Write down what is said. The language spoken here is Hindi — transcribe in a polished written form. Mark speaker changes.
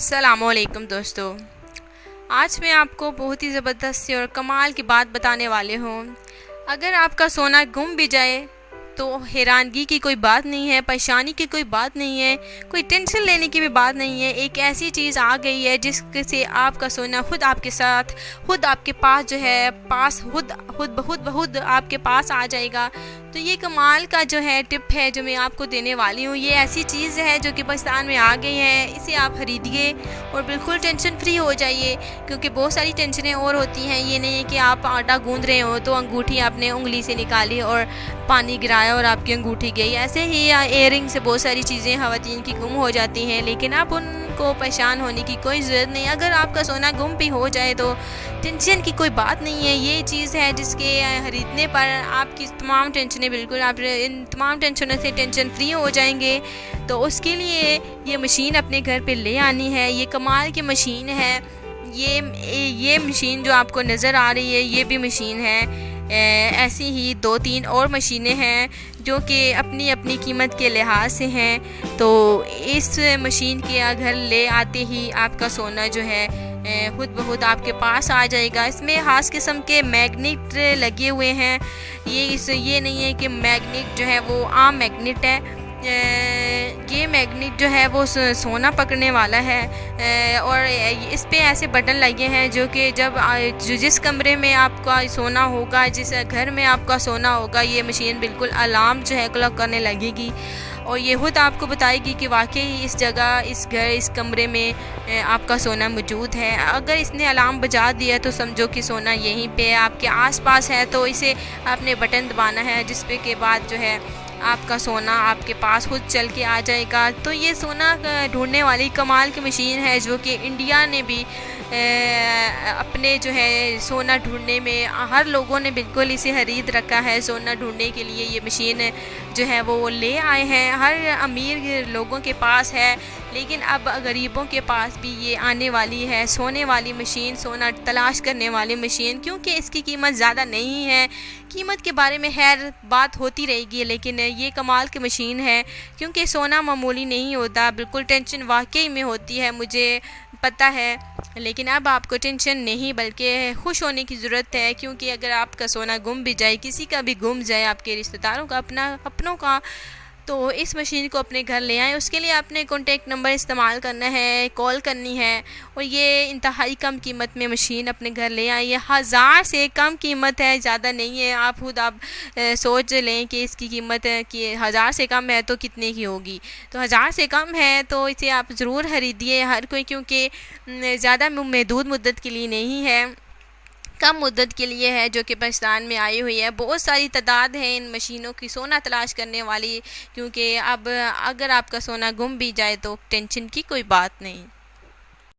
Speaker 1: अस्सलामुअलैकुम दोस्तों, आज मैं आपको बहुत ही ज़बरदस्त और कमाल की बात बताने वाले हूँ। अगर आपका सोना गुम भी जाए तो हैरानगी की कोई बात नहीं है, परेशानी की कोई बात नहीं है, कोई टेंशन लेने की भी बात नहीं है। एक ऐसी चीज़ आ गई है जिससे आपका सोना खुद आपके साथ, खुद आपके पास जो है खुद आपके पास आ जाएगा। तो ये कमाल का जो है टिप है जो मैं आपको देने वाली हूँ। ये ऐसी चीज़ है जो कि पाकिस्तान में आ गई है, इसे आप खरीदिए और बिल्कुल टेंशन फ्री हो जाइए, क्योंकि बहुत सारी टेंशनें और होती हैं। ये नहीं है कि आप आटा गूंद रहे हो तो अंगूठी आपने उंगली से निकाली और पानी गिराया और आपकी अंगूठी गई। ऐसे ही इयरिंग से बहुत सारी चीज़ें ख़वातीन की गुम हो जाती हैं, लेकिन आप उनको परेशान होने की कोई ज़रूरत नहीं। अगर आपका सोना गुम भी हो जाए तो टेंशन की कोई बात नहीं है। ये चीज़ है जिसके खरीदने पर आपकी तमाम टेंशनें बिल्कुल, आप इन तमाम टेंशनों से टेंशन फ्री हो जाएंगे। तो उसके लिए ये मशीन अपने घर पे ले आनी है। ये कमाल की मशीन है। ये मशीन जो आपको नज़र आ रही है ये भी मशीन है। ऐसी ही 2-3 और मशीनें हैं जो कि अपनी अपनी कीमत के लिहाज से हैं। तो इस मशीन के घर ले आते ही आपका सोना जो है खुद ब खुद आपके पास आ जाएगा। इसमें ख़ास किस्म के मैग्नेट लगे हुए हैं। ये नहीं है कि मैग्नेट जो है वो आम मैग्नेट है। ये मैग्नेट जो है वो सोना पकड़ने वाला है और इस पे ऐसे बटन लगे हैं जो कि जिस कमरे में आपका सोना होगा, जिस घर में आपका सोना होगा, ये मशीन बिल्कुल अलार्म जो है क्लॉक करने लगेगी और ये खुद आपको बताएगी कि वाकई इस जगह, इस घर, इस कमरे में आपका सोना मौजूद है। अगर इसने अलार्म बजा दिया तो समझो कि सोना यहीं पे आपके आसपास है। तो इसे आपने बटन दबाना है, जिस पे के बाद जो है आपका सोना आपके पास खुद चल के आ जाएगा। तो ये सोना ढूंढने वाली कमाल की मशीन है जो कि इंडिया ने भी अपने जो है सोना ढूंढने में हर लोगों ने बिल्कुल इसे खरीद रखा है। सोना ढूंढने के लिए ये मशीन जो है वो ले आए हैं। हर अमीर लोगों के पास है, लेकिन अब गरीबों के पास भी ये आने वाली है सोने वाली मशीन, सोना तलाश करने वाली मशीन। क्योंकि इसकी कीमत ज़्यादा नहीं है, कीमत के बारे में खैर बात होती रहेगी, लेकिन ये कमाल की मशीन है। क्योंकि सोना मामूली नहीं होता, बिल्कुल टेंशन वाकई में होती है, मुझे पता है। लेकिन अब आपको टेंशन नहीं बल्कि खुश होने की ज़रूरत है, क्योंकि अगर आपका सोना गुम भी जाए, किसी का भी गुम जाए, आपके रिश्तेदारों का, अपनों का, तो इस मशीन को अपने घर ले आएँ। उसके लिए आपने कॉन्टेक्ट नंबर इस्तेमाल करना है, कॉल करनी है और ये इंतहाई कम कीमत में मशीन अपने घर ले आएँ। ये 1000 से कम कीमत है, ज़्यादा नहीं है। आप सोच लें कि इसकी कीमत कि 1000 से कम है तो कितने की होगी। तो 1000 से कम है तो इसे आप ज़रूर खरीदिए हर कोई, क्योंकि ज़्यादा महदूद मुद्दत के लिए नहीं है, कम मुद्दत के लिए है, जो कि पाकिस्तान में आई हुई है। बहुत सारी तादाद है इन मशीनों की सोना तलाश करने वाली, क्योंकि अब अगर आपका सोना गुम भी जाए तो टेंशन की कोई बात नहीं।